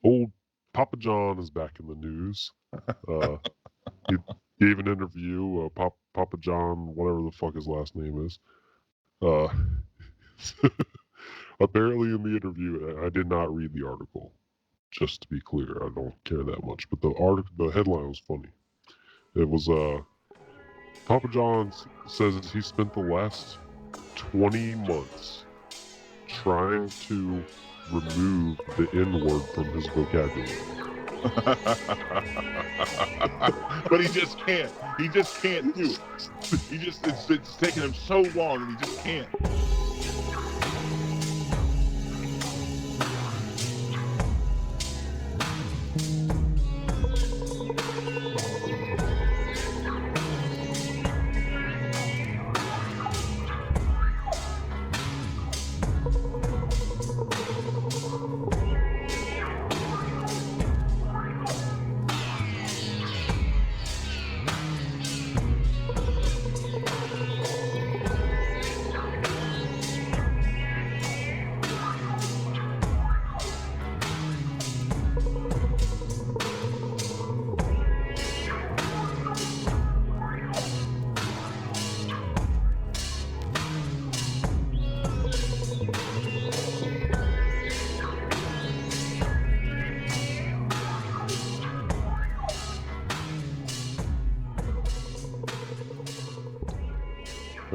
Old Papa John is back in the news. He gave an interview. Papa John, whatever the fuck his last name is. Uh, apparently, in the interview, I did not read the article. Just to be clear, I don't care that much. But the headline was funny. It was Papa John says he spent the last 20 months trying to remove the N-word from his vocabulary. But he just can't. He just can't do it. It's taking him so long and he just can't.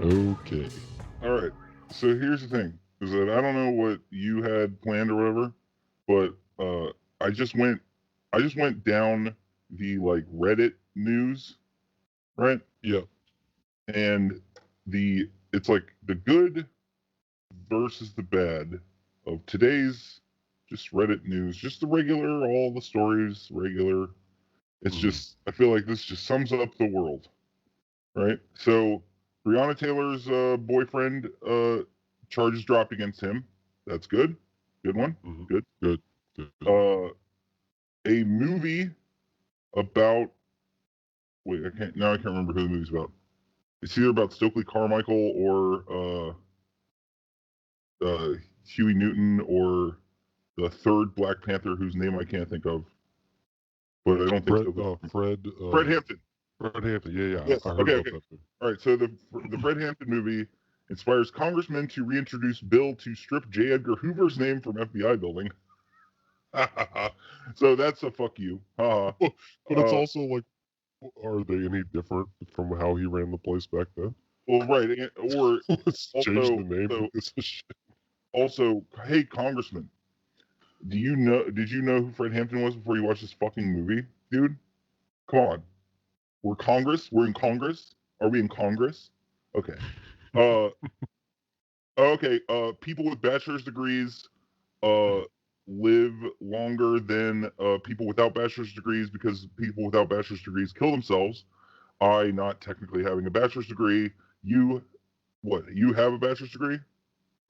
Okay. All right. So here's the thing: is that I don't know what you had planned or whatever, but I just went down the like Reddit news, right? Yeah. And it's like the good versus the bad of today's just Reddit news, just the regular, all the stories, regular. It's just, I feel like this just sums up the world, right? So Breonna Taylor's boyfriend, charges dropped against him. That's good. Good one. Mm-hmm. Good. A movie about, I can't remember who the movie's about. It's either about Stokely Carmichael or Huey Newton or the third Black Panther whose name I can't think of. But I don't think Fred Hampton. Fred Hampton, yeah. Yes. I heard about that. All right, so the Fred Hampton movie inspires congressmen to reintroduce bill to strip J. Edgar Hoover's name from FBI building. So that's a fuck you. But it's also like, are they any different from how he ran the place back then? Well, right, or let's change the name. Also, hey, congressman, did you know who Fred Hampton was before you watched this fucking movie, dude? Come on. We're in Congress. Are we in Congress? Okay. People with bachelor's degrees live longer than people without bachelor's degrees because people without bachelor's degrees kill themselves. I not technically having a bachelor's degree. You have a bachelor's degree?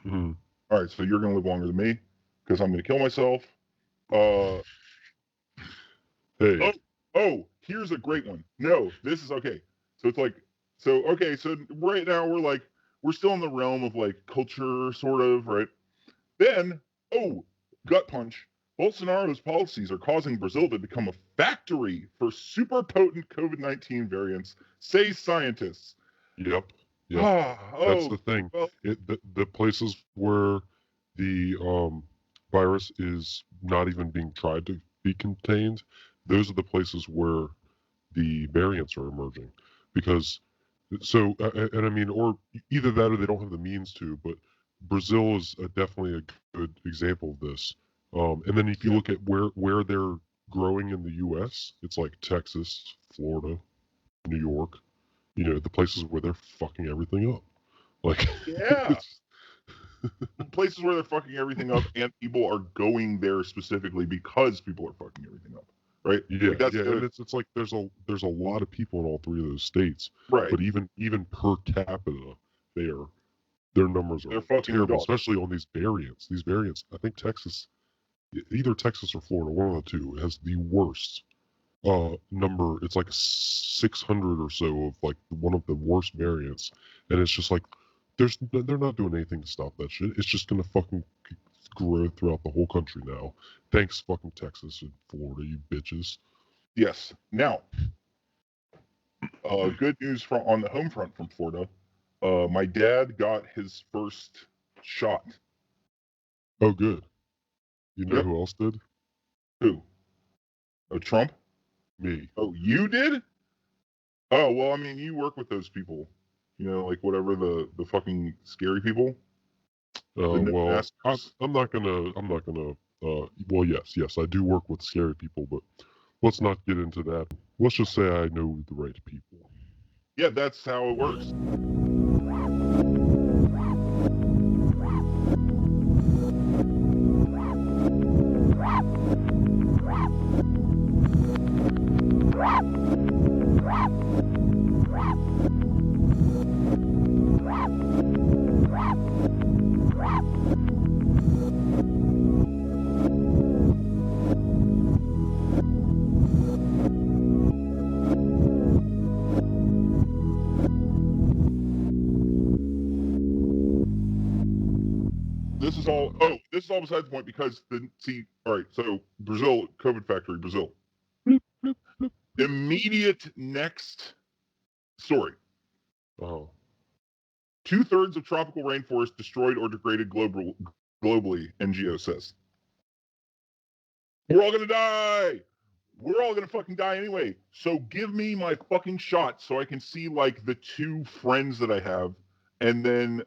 Mm-hmm. All right, so you're going to live longer than me because I'm going to kill myself. Hey. Oh, here's a great one. No, this is okay. So it's like, so right now we're still in the realm of like culture, sort of, right? Then, gut punch. Bolsonaro's policies are causing Brazil to become a factory for super potent COVID-19 variants, say scientists. Yep. That's the thing. Well, the places where the virus is not even being tried to be contained, those are the places where the variants are emerging. Because, so, and I mean, or either that or they don't have the means to, but Brazil is definitely a good example of this. And then if you look at where they're growing in the U.S., it's like Texas, Florida, New York, the places where they're fucking everything up. Like, yeah. Places where they're fucking everything up and people are going there specifically because people are fucking everything up. Right? Yeah, and it's like there's a lot of people in all three of those states. Right. But even per capita, their numbers are terrible, especially on these variants. These variants, I think either Texas or Florida, one of the two, has the worst number. It's like 600 or so of like one of the worst variants, and it's just like they're not doing anything to stop that shit. It's just gonna fucking grow throughout the whole country now. Thanks, fucking Texas and Florida, you bitches. Yes. Now, good news on the home front from Florida. My dad got his first shot. Oh, good. You know Yep. who else did? Who? Oh, Trump? Me. Oh, you did? Oh, well, I mean, you work with those people. You know, like whatever the fucking scary people. Well, I'm not gonna. Well, yes, I do work with scary people, but let's not get into that. Let's just say I know the right people. Yeah, that's how it works. This is all besides the point because all right, so Brazil, COVID factory, Brazil. Immediate next story. Oh. 2/3 of tropical rainforest destroyed or degraded globally, NGO says. We're all gonna die. We're all gonna fucking die anyway. So give me my fucking shot so I can see like the 2 friends that I have, and then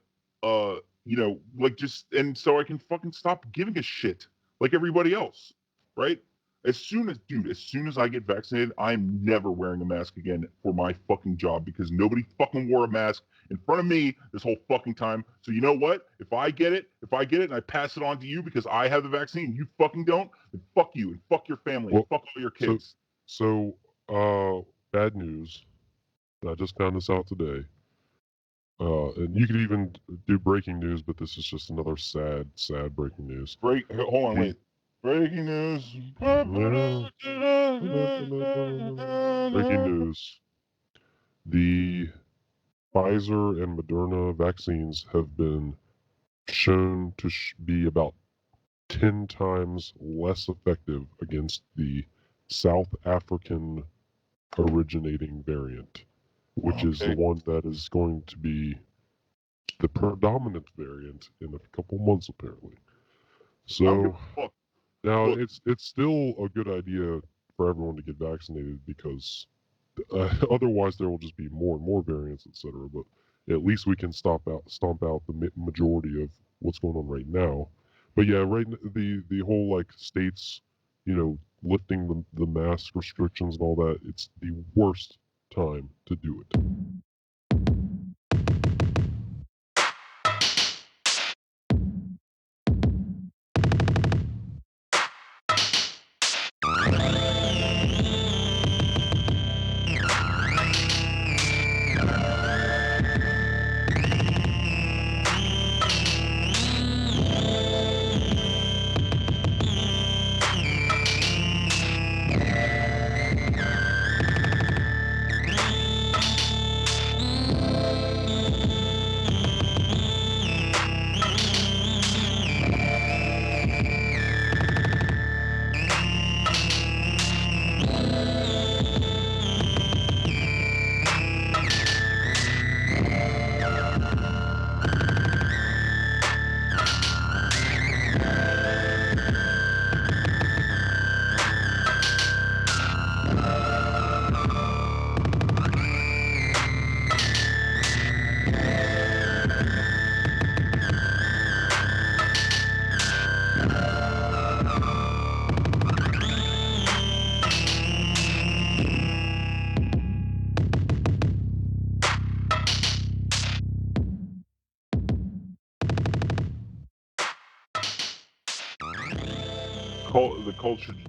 and so I can fucking stop giving a shit like everybody else, right? As soon as I get vaccinated, I'm never wearing a mask again for my fucking job because nobody fucking wore a mask in front of me this whole fucking time. So you know what? If I get it and I pass it on to you because I have the vaccine and you fucking don't, then fuck you and fuck your family and fuck all your kids. So, bad news. I just found this out today. And you could even do breaking news, but this is just another sad breaking news. Hold on, wait. Breaking news. Breaking news. The Pfizer and Moderna vaccines have been shown to be about 10 times less effective against the South African originating variant, which is the one that is going to be the predominant variant in a couple months, apparently. So now it's still a good idea for everyone to get vaccinated because otherwise there will just be more and more variants, etc. But at least we can stomp out the majority of what's going on right now. But yeah, right, the whole like states, lifting the mask restrictions and all that, it's the worst time to do it.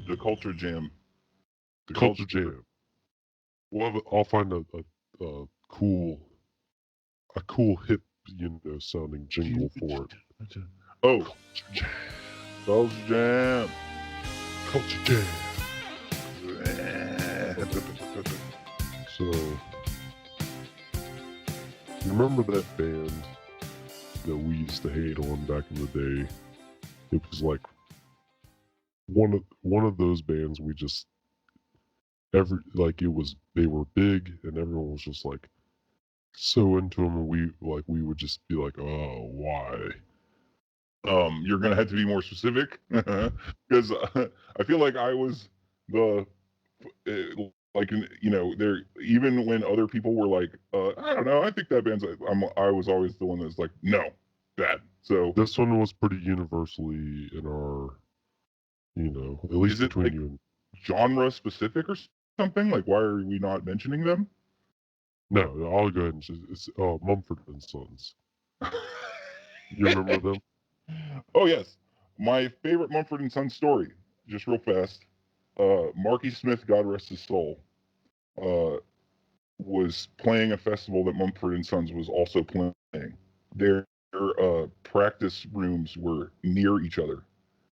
The culture jam. The culture jam. I'll find a cool hip, sounding jingle for it. Oh, culture jam. Culture jam. Culture jam. So, you remember that band that we used to hate on back in the day? it was like one of those bands we just they were big and everyone was just like so into them, and we would just be like, oh, why? You're gonna have to be more specific because I feel like I was the there, even when other people were like, I don't know, I think that band's, I was always the one that's like, no, bad. So this one was pretty universally in our, at least is it between like you and genre specific or something? Like, why are we not mentioning them? no, I'll go ahead and just, it's Mumford and Sons. You remember them? Oh yes, my favorite Mumford and Sons story, just real fast. Marky Smith, God rest his soul, was playing a festival that Mumford and Sons was also playing. Their practice rooms were near each other,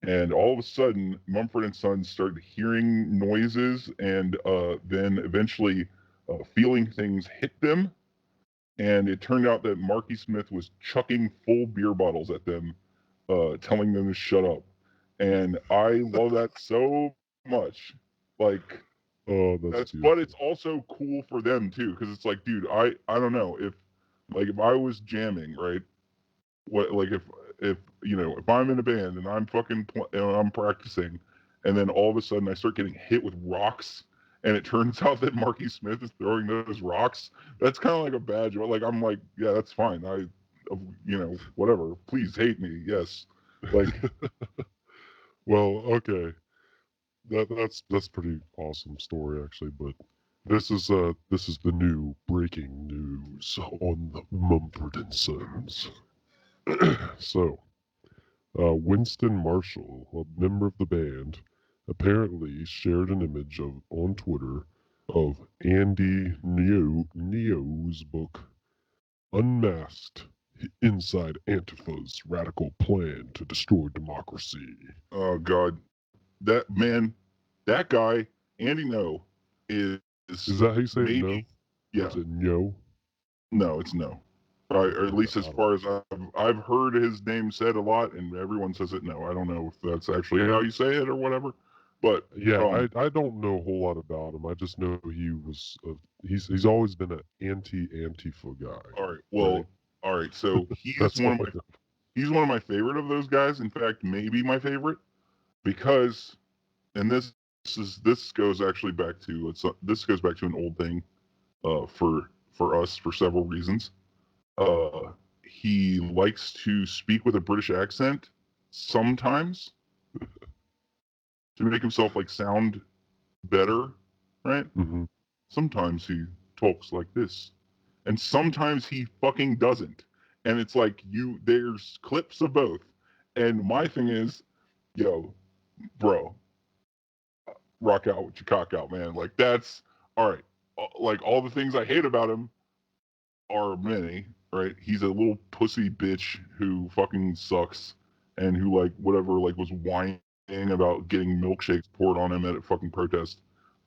and all of a sudden, Mumford and Sons started hearing noises, and then eventually feeling things hit them. And it turned out that Marky Smith was chucking full beer bottles at them, telling them to shut up. And I love that so much. Like, Oh, that's beautiful. but it's also cool for them too, because it's like, dude, I don't know if I was jamming, right? What, like, if if I'm in a band and I'm and I'm practicing, and then all of a sudden I start getting hit with rocks, and it turns out that Marky Smith is throwing those rocks, that's kind of like a badge. Like, I'm like, yeah, that's fine. Whatever. Please hate me. Yes. Like, well, okay. That's pretty awesome story actually, but this is the new breaking news on the Mumford and Sons. So, Winston Marshall, a member of the band, apparently shared an image on Twitter of Andy Neo's book, Unmasked, Inside Antifa's Radical Plan to Destroy Democracy. oh God, that guy, Andy No, is that how you say maybe, it? No? Yeah. Is it no? No, it's no. Or at least as far as I've heard his name said a lot, and everyone says it no. I don't know if that's actually how you say it or whatever. But yeah, I don't know a whole lot about him. I just know he was he's always been an anti-Antifa guy. All right, well, right? all right. So he's one of my favorite of those guys. In fact, maybe my favorite, because, and this goes actually back to this goes back to an old thing, for us for several reasons. He likes to speak with a British accent sometimes to make himself like sound better, right? Mm-hmm. Sometimes he talks like this, and sometimes he fucking doesn't. And it's like, there's clips of both. And my thing is, yo, bro, rock out with your cock out, man. Like, that's all right. Like, all the things I hate about him are many, right? He's a little pussy bitch who fucking sucks, and who, like, whatever, like, was whining about getting milkshakes poured on him at a fucking protest.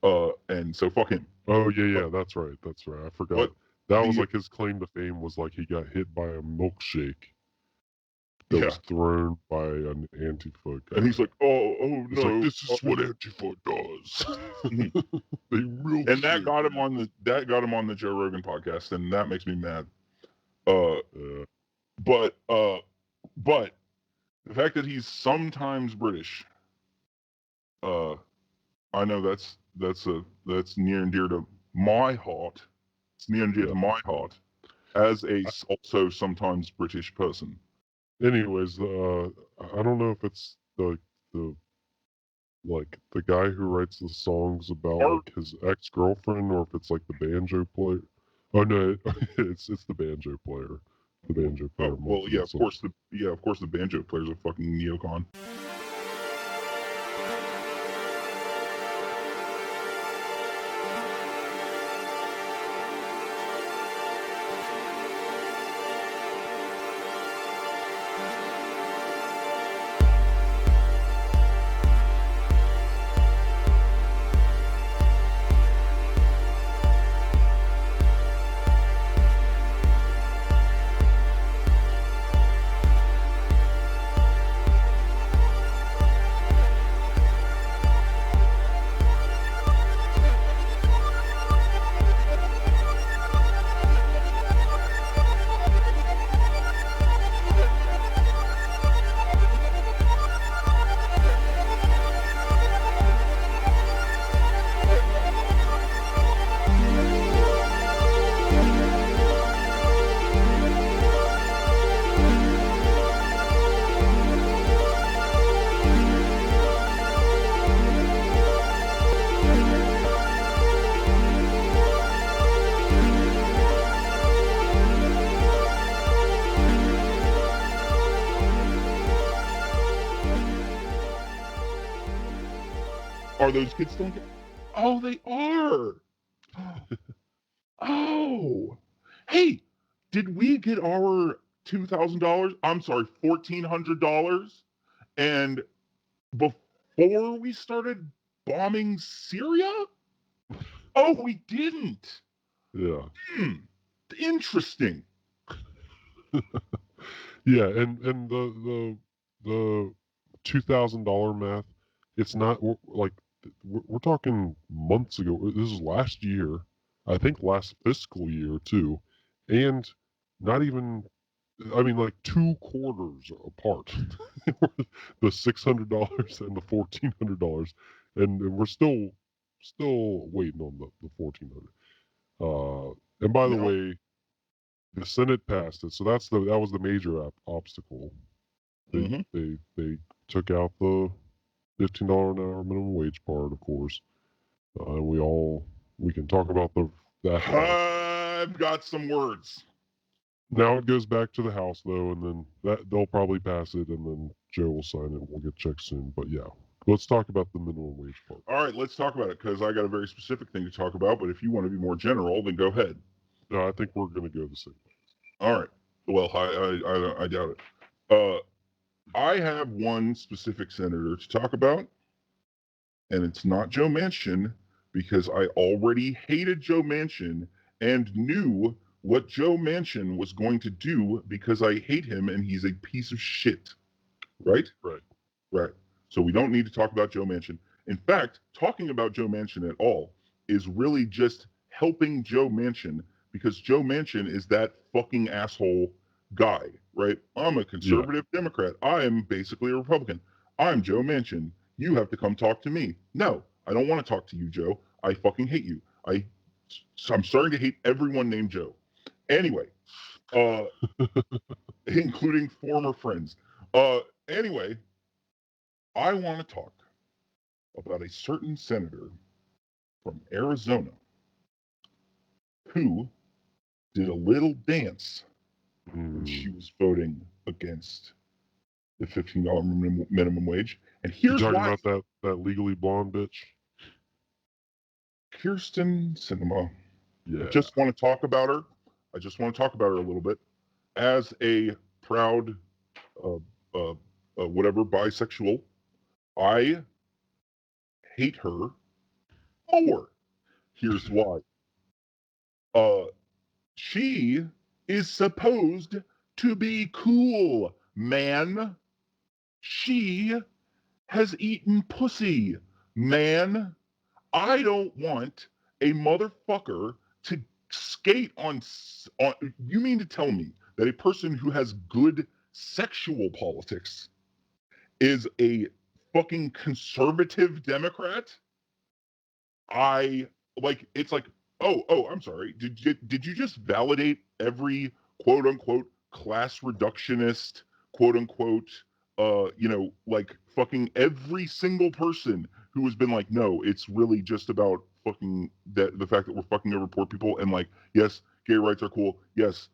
And so fuck him. Oh yeah, that's right. I forgot. That was like his claim to fame was like he got hit by a milkshake that was thrown by an Antifa guy. And he's like, oh it's no, like, this is what Antifa does. And that got him on the Joe Rogan podcast, and that makes me mad. But the fact that he's sometimes British, I know that's near and dear to my heart. It's near and dear to my heart, as a also sometimes British person. Anyways, I don't know if it's the like the guy who writes the songs about like his ex-girlfriend, or if it's like the banjo player. Oh no, it's the banjo player. The banjo player. Oh, well, yeah, of course the banjo player's a fucking neocon. Are those kids still in Canada? Oh, they are. Oh, hey, did we get our $2,000? I'm sorry, $1,400, and before we started bombing Syria? Oh, we didn't. Yeah. Interesting. Yeah, and the $2,000 math, it's not like we're talking months ago. This is last year, I think last fiscal year too, and not even, I mean, like 2 quarters apart. The $600 and the $1,400, and we're still waiting on the 1,400. And by the No. way, the Senate passed it, so that was the major obstacle. They Mm-hmm. they took out the $15 an hour minimum wage part, of course. We can talk about that part. I've got some words. Now it goes back to the House though, and then they'll probably pass it, and then Joe will sign it. We'll get checks soon. But yeah, let's talk about the minimum wage part. All right, let's talk about it because I got a very specific thing to talk about. But if you want to be more general, then go ahead. No, I think we're going to go the same way. All right. Well, I doubt it. I have one specific senator to talk about, and it's not Joe Manchin because I already hated Joe Manchin and knew what Joe Manchin was going to do because I hate him and he's a piece of shit. Right? Right. Right. So we don't need to talk about Joe Manchin. In fact, talking about Joe Manchin at all is really just helping Joe Manchin because Joe Manchin is that fucking asshole guy, right? I'm a conservative Democrat. I am basically a Republican. I'm Joe Manchin. You have to come talk to me. No, I don't want to talk to you, Joe. I fucking hate you. I'm starting to hate everyone named Joe. Anyway, including former friends. Anyway, I want to talk about a certain senator from Arizona who did a little dance when she was voting against the $15 minimum wage. And You here's talking why. about that legally blonde bitch? Kirsten Sinema. Yeah. I just want to talk about her. I just want to talk about her a little bit. As a proud, whatever, bisexual, I hate her more. Here's why. Uh, She is supposed to be cool, man. She has eaten pussy, man. I don't want a motherfucker to skate on. You mean to tell me that a person who has good sexual politics is a fucking conservative Democrat? I like it's like, I'm sorry. Did you just validate every quote unquote class reductionist, quote unquote, like fucking every single person who has been like, no, it's really just about fucking the fact that we're fucking over poor people and like, yes, gay rights are cool. Yes,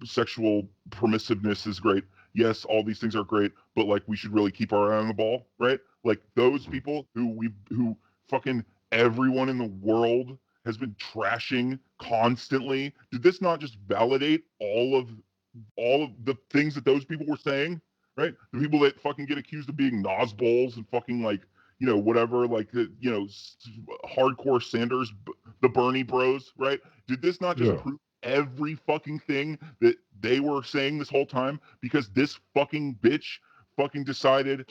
sexual permissiveness is great. Yes, all these things are great, but like we should really keep our eye on the ball, right? Like those people who fucking everyone in the world has been trashing constantly. Did this not just validate all of the things that those people were saying? Right? The people that fucking get accused of being nosballs and fucking like, whatever, like hardcore Sanders, the Bernie Bros, right? Did this not just Yeah. prove every fucking thing that they were saying this whole time? Because this fucking bitch fucking decided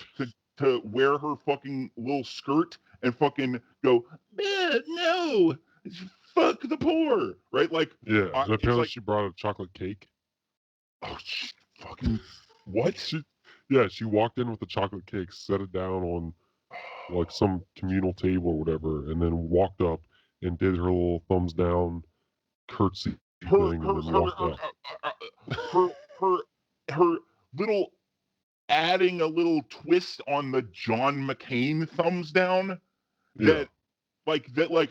to wear her fucking little skirt and fucking go, no, fuck the poor, right? Like, Yeah. And it's apparently like, she brought a chocolate cake. oh, fucking what? She walked in with the chocolate cake, set it down on like some communal table or whatever, and then walked up and did her little thumbs down curtsy Her, thing, and her, then her, walked her, out. her, her, her little adding a little twist on the John McCain thumbs down Yeah. that,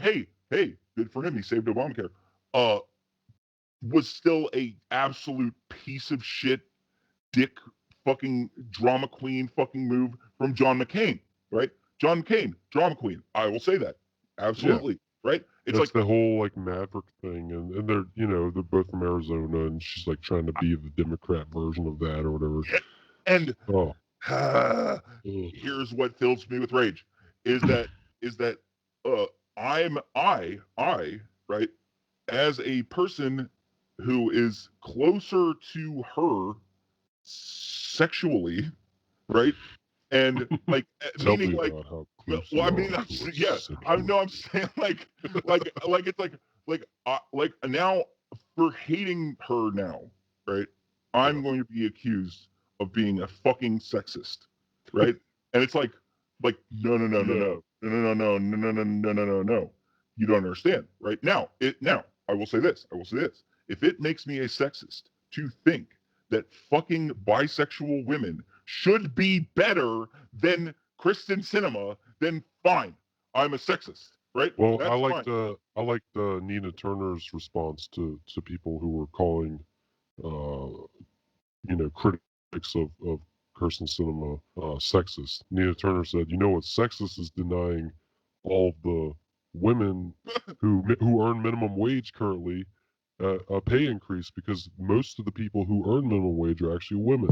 hey, good for him. He saved Obamacare. Uh, was still a absolute piece of shit dick fucking drama queen fucking move from John McCain, right? John McCain, drama queen. I will say that. Absolutely. Yeah. Right? It's like the whole like Maverick thing, and they're they're both from Arizona, and she's like trying to be the Democrat version of that or whatever. And here's what fills me with rage: is that I right, as a person who is closer to her sexually, right, and like meaning like, well, I mean, I'm saying like it's like now for hating her now, right? I'm going to be accused of being a fucking sexist, right? And it's like no. You don't understand, right? Now I will say this. If it makes me a sexist to think that fucking bisexual women should be better than Kristen Cinema, then fine. I'm a sexist, right? Well, I liked Nina Turner's response to people who were calling critics of Kirsten Cinema sexist. Nina Turner said, what's sexist is denying all the women who earn minimum wage currently a pay increase, because most of the people who earn minimum wage are actually women.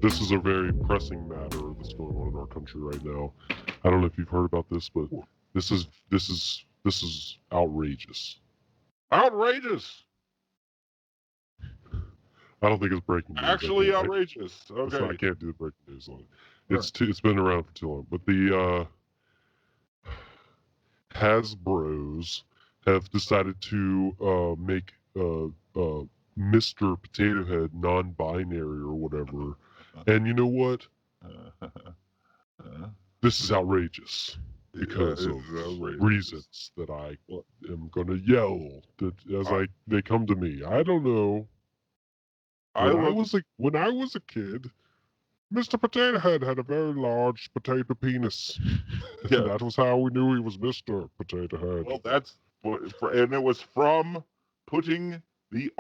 This is a very pressing matter that's going on in our country right now. I don't know if you've heard about this, but this is outrageous. Outrageous. I don't think it's breaking news. Actually outrageous. Okay. I can't do the breaking news on it. It's been around for too long. But the Hasbros have decided to make Mr. Potato Head non-binary or whatever. And you know what? This is outrageous because of reasons that I am going to yell as they come to me. I don't know. When I was a kid, Mr. Potato Head had a very large potato penis. Yeah. That was how we knew he was Mr. Potato Head. Well, and it was from putting the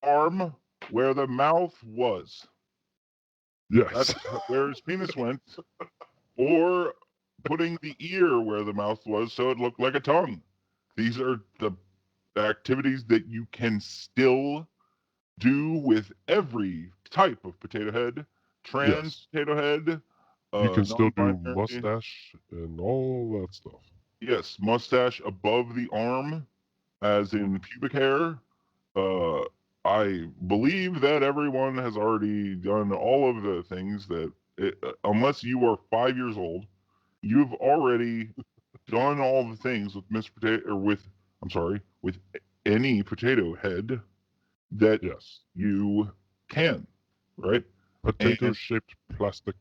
arm where the mouth was. Yes. That's where his penis went. Or putting the ear where the mouth was so it looked like a tongue. These are the activities that you can still do with every type of potato head. Potato head. You can still do mustache and all that stuff. Yes, mustache above the arm, as in pubic hair. I believe that everyone has already done all of the things that, unless you are 5 years old, you've already done all the things with Mr. Potato, or with any potato head that you can, right? Potato-shaped plastic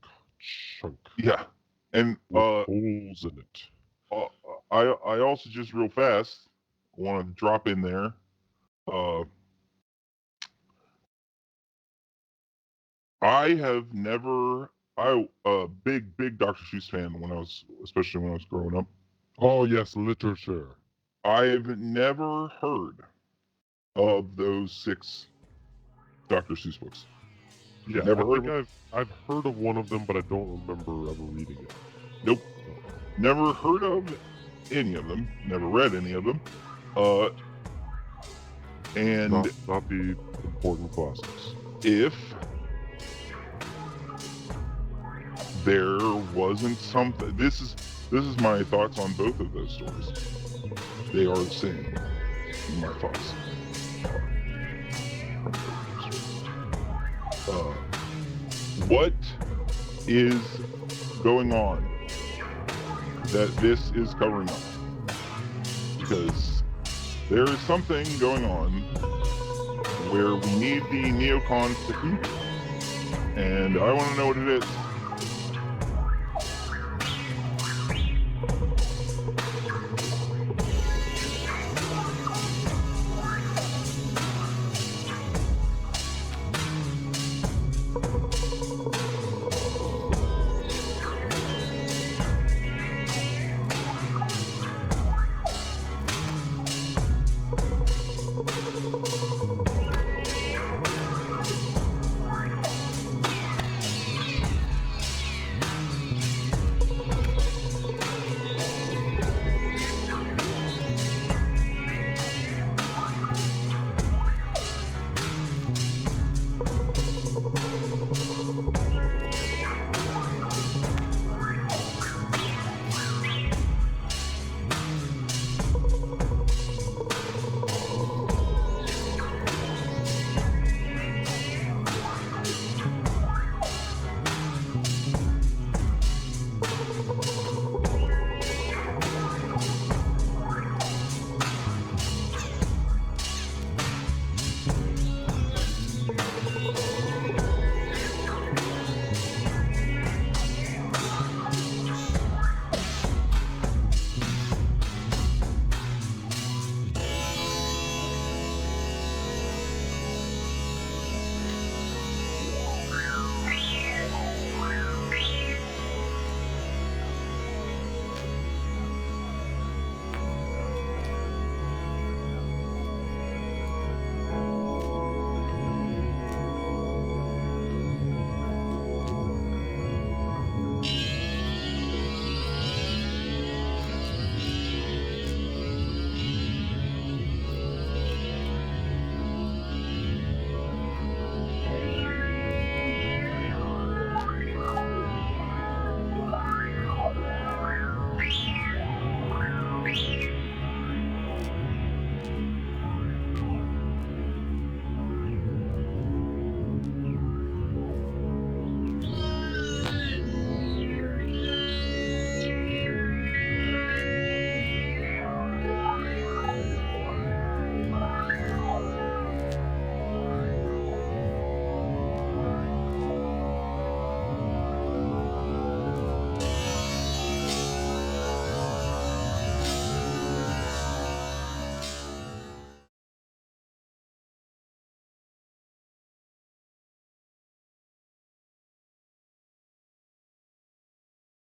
chunk. Yeah, and with holes in it. I also just real fast want to drop in there. I have never. Big Dr. Seuss fan especially when I was growing up. Oh yes, literature. I've never heard of those 6 Dr. Seuss books. Yeah, I've heard of one of them, but I don't remember ever reading it. Nope. Never heard of any of them, never read any of them. And not the important classics. If there wasn't something, this is my thoughts on both of those stories. They are the same. My thoughts. What is going on that this is covering up? Because there is something going on where we need the neocons to hoot, and I want to know what it is.